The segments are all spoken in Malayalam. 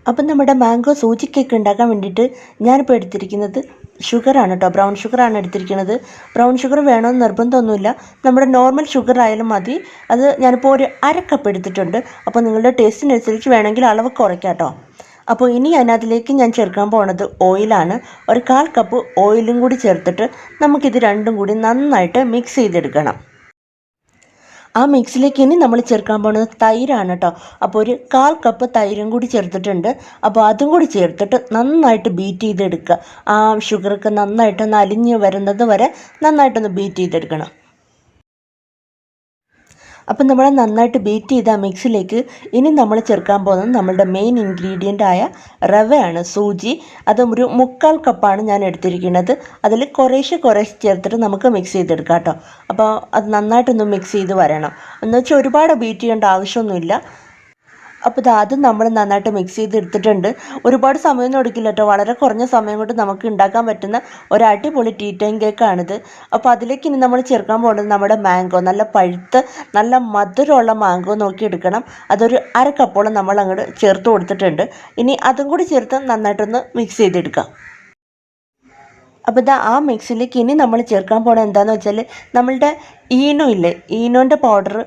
അപ്പം നമ്മുടെ മാംഗോ സൂചി കേക്ക് ഉണ്ടാക്കാൻ വേണ്ടിയിട്ട് ഞാനിപ്പോൾ എടുത്തിരിക്കുന്നത് ഷുഗറാണ് കേട്ടോ. ബ്രൗൺ ഷുഗറാണ് എടുത്തിരിക്കുന്നത്. ബ്രൗൺ ഷുഗർ വേണമെന്ന് നിർബന്ധമൊന്നുമില്ല, നമ്മുടെ നോർമൽ ഷുഗർ ആയാലും മതി. അത് ഞാനിപ്പോൾ ഒരു അരക്കപ്പ് എടുത്തിട്ടുണ്ട്. അപ്പോൾ നിങ്ങളുടെ ടേസ്റ്റിനനുസരിച്ച് വേണമെങ്കിൽ അളവ് കുറയ്ക്കാം കേട്ടോ. അപ്പോൾ ഇനി അതിനകത്തിലേക്ക് ഞാൻ ചേർക്കാൻ പോകുന്നത് ഓയിലാണ്. ഒരു 1/4 കപ്പ് ഓയിലും കൂടി ചേർത്തിട്ട് നമുക്കിത് രണ്ടും കൂടി നന്നായിട്ട് മിക്സ് ചെയ്തെടുക്കണം. ആ മിക്സിലേക്ക് ഇനി നമ്മൾ ചേർക്കാൻ പോകുന്നത് തൈരാണ് കേട്ടോ. അപ്പോൾ ഒരു 1/4 കപ്പ് തൈരും കൂടി ചേർത്തിട്ടുണ്ട്. അപ്പോൾ അതും കൂടി ചേർത്തിട്ട് നന്നായിട്ട് ബീറ്റ് ചെയ്തെടുക്കുക. ആ ഷുഗറൊക്കെ നന്നായിട്ടൊന്ന് അലിഞ്ഞ് വരുന്നത് വരെ നന്നായിട്ടൊന്ന് ബീറ്റ് ചെയ്തെടുക്കണം. അപ്പം നമ്മൾ നന്നായിട്ട് ബീറ്റ് ചെയ്ത ആ മിക്സിലേക്ക് ഇനി നമ്മൾ ചേർക്കാൻ പോകുന്നത് നമ്മളുടെ മെയിൻ ഇൻഗ്രീഡിയൻ്റ് ആയ റവയാണ്, സൂചി. അത് ഒരു 1/4 കപ്പാണ് ഞാൻ എടുത്തിരിക്കുന്നത്. അതിൽ കുറേശ്ശെ ചേർത്തിട്ട് നമുക്ക് മിക്സ് ചെയ്തെടുക്കാം കേട്ടോ. അപ്പോൾ അത് നന്നായിട്ടൊന്ന് മിക്സ് ചെയ്ത് വരണം. എന്ന് വെച്ചാൽ ഒരുപാട് ബീറ്റ് ചെയ്യേണ്ട ആവശ്യമൊന്നുമില്ല. അപ്പോൾ അത് നമ്മൾ നന്നായിട്ട് മിക്സ് ചെയ്തെടുത്തിട്ടുണ്ട്. ഒരുപാട് സമയമൊന്നും എടുക്കില്ല കേട്ടോ. വളരെ കുറഞ്ഞ സമയം കൊണ്ട് നമുക്ക് ഉണ്ടാക്കാൻ പറ്റുന്ന ഒരു അടിപൊളി ടീ ടൈം കേക്കാണിത്. അപ്പോൾ അതിലേക്ക് ഇനി നമ്മൾ ചേർക്കാൻ പോകുന്നത് നമ്മുടെ മാംഗോ, നല്ല പഴുത്ത് നല്ല മധുരമുള്ള മാംഗോ നോക്കി എടുക്കണം. അതൊരു 1/2 കപ്പോളം നമ്മൾ അങ്ങോട്ട് ചേർത്ത് കൊടുത്തിട്ടുണ്ട്. ഇനി അതും കൂടി ചേർത്ത് നന്നായിട്ടൊന്ന് മിക്സ് ചെയ്തെടുക്കാം. അപ്പോൾ ആ മിക്സിലേക്ക് ഇനി നമ്മൾ ചേർക്കാൻ പോകുന്നത് എന്താണെന്ന് വെച്ചാൽ നമ്മളുടെ ഈനോ ഇല്ലേ, ഈനോൻ്റെ പൗഡർ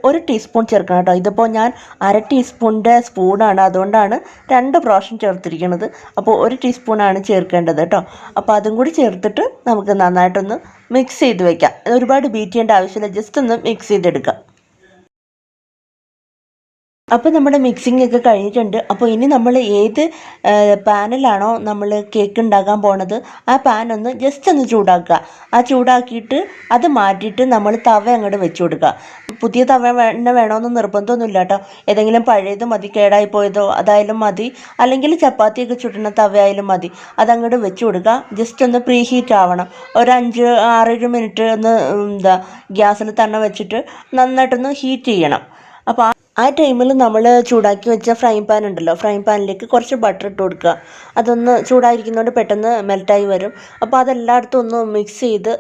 ഒരു ടീസ്പൂൺ ചേർക്കണം കേട്ടോ. ഇതിപ്പോൾ ഞാൻ 1/2 ടീസ്പൂണിൻ്റെ സ്പൂണാണ്, അതുകൊണ്ടാണ് 2 പ്രാവശ്യം ചേർത്തിരിക്കുന്നത്. അപ്പോൾ 1 ടീസ്പൂണാണ് ചേർക്കേണ്ടത് കേട്ടോ. അപ്പോൾ അതും കൂടി ചേർത്തിട്ട് നമുക്ക് നന്നായിട്ടൊന്ന് മിക്സ് ചെയ്ത് വയ്ക്കാം. ഒരുപാട് ബീറ്റ് ചെയ്യേണ്ട ആവശ്യമില്ല, ജസ്റ്റ് ഒന്ന് മിക്സ് ചെയ്തെടുക്കാം. അപ്പോൾ നമ്മുടെ മിക്സിംഗ് ഒക്കെ കഴിഞ്ഞിട്ടുണ്ട്. അപ്പോൾ ഇനി നമ്മൾ ഏത് പാനിലാണോ നമ്മൾ കേക്ക് ഉണ്ടാക്കാൻ പോണത് ആ പാൻ ഒന്ന് ജസ്റ്റ് ഒന്ന് ചൂടാക്കുക. ആ ചൂടാക്കിയിട്ട് അത് മാറ്റിയിട്ട് നമ്മൾ തവ അങ്ങോട്ട് വെച്ച് കൊടുക്കുക. പുതിയ തവ തന്നെ വേണമെന്ന് നിർബന്ധമൊന്നുമില്ല കേട്ടോ. ഏതെങ്കിലും പഴയത് മതി, കേടായി പോയതോ അതായാലും മതി, അല്ലെങ്കിൽ ചപ്പാത്തിയൊക്കെ ചുട്ടുന്ന തവയായാലും മതി. അതങ്ങോട്ട് വെച്ച് കൊടുക്കുക. ജസ്റ്റ് ഒന്ന് പ്രീ ഹീറ്റ് ആവണം. ഒരു 5-6 മിനിറ്റ് ഒന്ന് ഗ്യാസിൽ തന്നെ വെച്ചിട്ട് നന്നായിട്ടൊന്ന് ഹീറ്റ് ചെയ്യണം. അപ്പോൾ ആ ടൈമിൽ നമ്മൾ ചൂടാക്കി വെച്ച ഫ്രൈ പാൻ ഉണ്ടല്ലോ, ഫ്രൈ പാനിലേക്ക് കുറച്ച് ബട്ടർ ഇട്ട് കൊടുക്കുക. അതൊന്ന് ചൂടായിരിക്കുന്നതുകൊണ്ട് പെട്ടെന്ന് മെൽറ്റായി വരും. അപ്പോൾ അതെല്ലായിടത്തും ഒന്ന് മിക്സ് ചെയ്ത്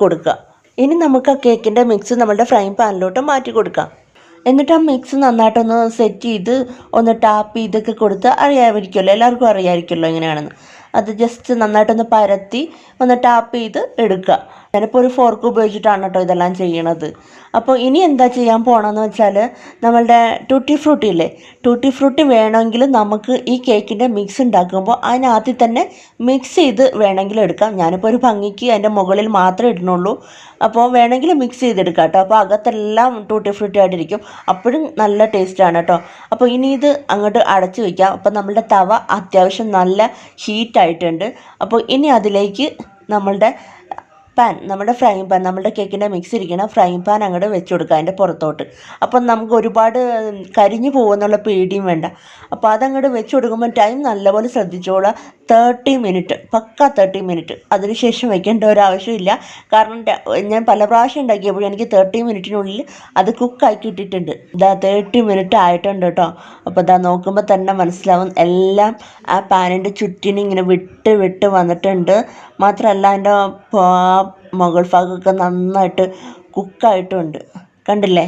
കൊടുക്കുക. ഇനി നമുക്ക് ആ കേക്കിൻ്റെ മിക്സ് നമ്മുടെ ഫ്രൈ പാനിലോട്ട് മാറ്റി കൊടുക്കാം. എന്നിട്ട് ആ മിക്സ് നന്നായിട്ടൊന്ന് സെറ്റ് ചെയ്ത് ഒന്ന് ടാപ്പ് ചെയ്തൊക്കെ കൊടുത്ത് അറിയാമായിരിക്കുമല്ലോ, എല്ലാവർക്കും അറിയാമായിരിക്കുമല്ലോ എങ്ങനെയാണെന്ന്. അത് ജസ്റ്റ് നന്നായിട്ടൊന്ന് പരത്തി ഒന്ന് ടാപ്പ് ചെയ്ത് എടുക്കുക. ഞാനിപ്പോൾ ഒരു ഫോർക്ക് ഉപയോഗിച്ചിട്ടാണ് കേട്ടോ ഇതെല്ലാം ചെയ്യണത്. അപ്പോൾ ഇനി എന്താ ചെയ്യാൻ പോകണമെന്ന് വെച്ചാൽ നമ്മളുടെ ടൂട്ടി ഫ്രൂട്ടി ഇല്ലേ, ടൂട്ടി ഫ്രൂട്ടി വേണമെങ്കിൽ നമുക്ക് ഈ കേക്കിൻ്റെ മിക്സ് ഉണ്ടാക്കുമ്പോൾ അതിനകത്തിൽ തന്നെ മിക്സ് ചെയ്ത് വേണമെങ്കിൽ എടുക്കാം. ഞാനിപ്പോൾ ഒരു ഭംഗിക്ക് അതിൻ്റെ മുകളിൽ മാത്രമേ ഇടുന്നുള്ളൂ. അപ്പോൾ വേണമെങ്കിൽ മിക്സ് ചെയ്തെടുക്കാം കേട്ടോ. അപ്പോൾ അകത്തെല്ലാം ടൂട്ടി ഫ്രൂട്ടി ആയിട്ടിരിക്കും, അപ്പോഴും നല്ല ടേസ്റ്റാണ് കേട്ടോ. അപ്പോൾ ഇനി ഇത് അങ്ങോട്ട് അടച്ച് വയ്ക്കാം. അപ്പോൾ നമ്മളുടെ തവ അത്യാവശ്യം നല്ല ഹീറ്റായിട്ടുണ്ട്. അപ്പോൾ ഇനി അതിലേക്ക് നമ്മളുടെ നമ്മുടെ ഫ്രൈ പാൻ, നമ്മുടെ കേക്കിൻ്റെ മിക്സ് ഇരിക്കുന്ന ഫ്രൈ പാൻ അങ്ങോട്ട് വെച്ച് കൊടുക്കുക അതിൻ്റെ പുറത്തോട്ട്. അപ്പം നമുക്ക് ഒരുപാട് കരിഞ്ഞു പോകുമെന്നുള്ള പേടിയും വേണ്ട. അപ്പോൾ അതങ്ങോട്ട് വെച്ച് കൊടുക്കുമ്പോൾ ടൈം നല്ലപോലെ ശ്രദ്ധിച്ചോളാം. 30 മിനിറ്റ്, പക്ക 30 മിനിറ്റ്. അതിനുശേഷം വെക്കേണ്ട ഒരാവശ്യമില്ല. കാരണം ഞാൻ പല പ്രാവശ്യം ഉണ്ടാക്കിയപ്പോഴും എനിക്ക് 30 മിനിറ്റിനുള്ളിൽ അത് കുക്കാക്കി ഇട്ടിട്ടുണ്ട്. 30 മിനിറ്റ് ആയിട്ടുണ്ട് കേട്ടോ. അപ്പോൾ നോക്കുമ്പോൾ തന്നെ മനസ്സിലാവും എല്ലാം ആ പാനിൻ്റെ ചുറ്റിനും ഇങ്ങനെ വിട്ട് വന്നിട്ടുണ്ട്. മാത്രമല്ല അതിൻ്റെ മുകൾ ഭാഗമൊക്കെ നന്നായിട്ട് കുക്കായിട്ടുണ്ട്, കണ്ടില്ലേ?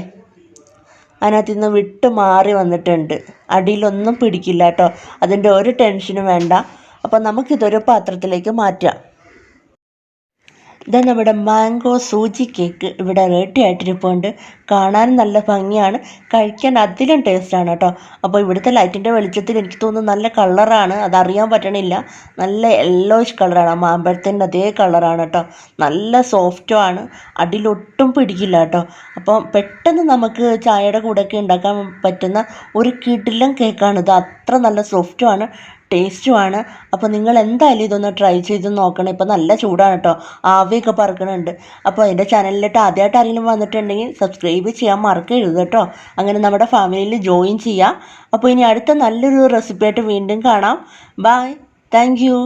അതിനകത്ത് നിന്ന് വിട്ട് മാറി വന്നിട്ടുണ്ട്. അടിയിലൊന്നും പിടിക്കില്ല കേട്ടോ. അതിൻ്റെ ഒരു ടെൻഷനും വേണ്ട. അപ്പോൾ നമുക്കിതൊരു പാത്രത്തിലേക്ക് മാറ്റാം. നമ്മുടെ മാംഗോ സൂചി കേക്ക് ഇവിടെ റെഡി ആയിട്ടിരിപ്പുണ്ട്. കാണാനും നല്ല ഭംഗിയാണ്, കഴിക്കാൻ അതിലും ടേസ്റ്റാണ് കേട്ടോ. അപ്പോൾ ഇവിടുത്തെ ലൈറ്റിൻ്റെ വെളിച്ചത്തിൽ എനിക്ക് തോന്നുന്നു നല്ല കളറാണ്, അതറിയാൻ പറ്റണില്ല. നല്ല യെല്ലോയിഷ് കളറാണ്, മാമ്പഴത്തിൻ്റെ അതേ കളറാണ് കേട്ടോ. നല്ല സോഫ്റ്റുമാണ്, അടിയിലൊട്ടും പിടിക്കില്ല കേട്ടോ. അപ്പോൾ പെട്ടെന്ന് നമുക്ക് ചായയുടെ കൂടെയൊക്കെ ഉണ്ടാക്കാൻ പറ്റുന്ന ഒരു കിടിലൻ കേക്കാണിത്. അത്ര നല്ല സോഫ്റ്റുമാണ്, ടേസ്റ്റുമാണ്. അപ്പോൾ നിങ്ങൾ എന്തായാലും ഇതൊന്ന് ട്രൈ ചെയ്ത് നോക്കണം. ഇപ്പോൾ നല്ല ചൂടാണ് കേട്ടോ, ആവിയൊക്കെ പറക്കണുണ്ട്. അപ്പോൾ എൻ്റെ ചാനലിലോട്ട് ആദ്യമായിട്ട് ആരെങ്കിലും വന്നിട്ടുണ്ടെങ്കിൽ സബ്സ്ക്രൈബ് ചെയ്യാൻ മറക്കരുത് കേട്ടോ. അങ്ങനെ നമ്മുടെ ഫാമിലിയിൽ ജോയിൻ ചെയ്യാം. അപ്പോൾ ഇനി അടുത്ത നല്ലൊരു റെസിപ്പിയായിട്ട് വീണ്ടും കാണാം. Bye, thank U.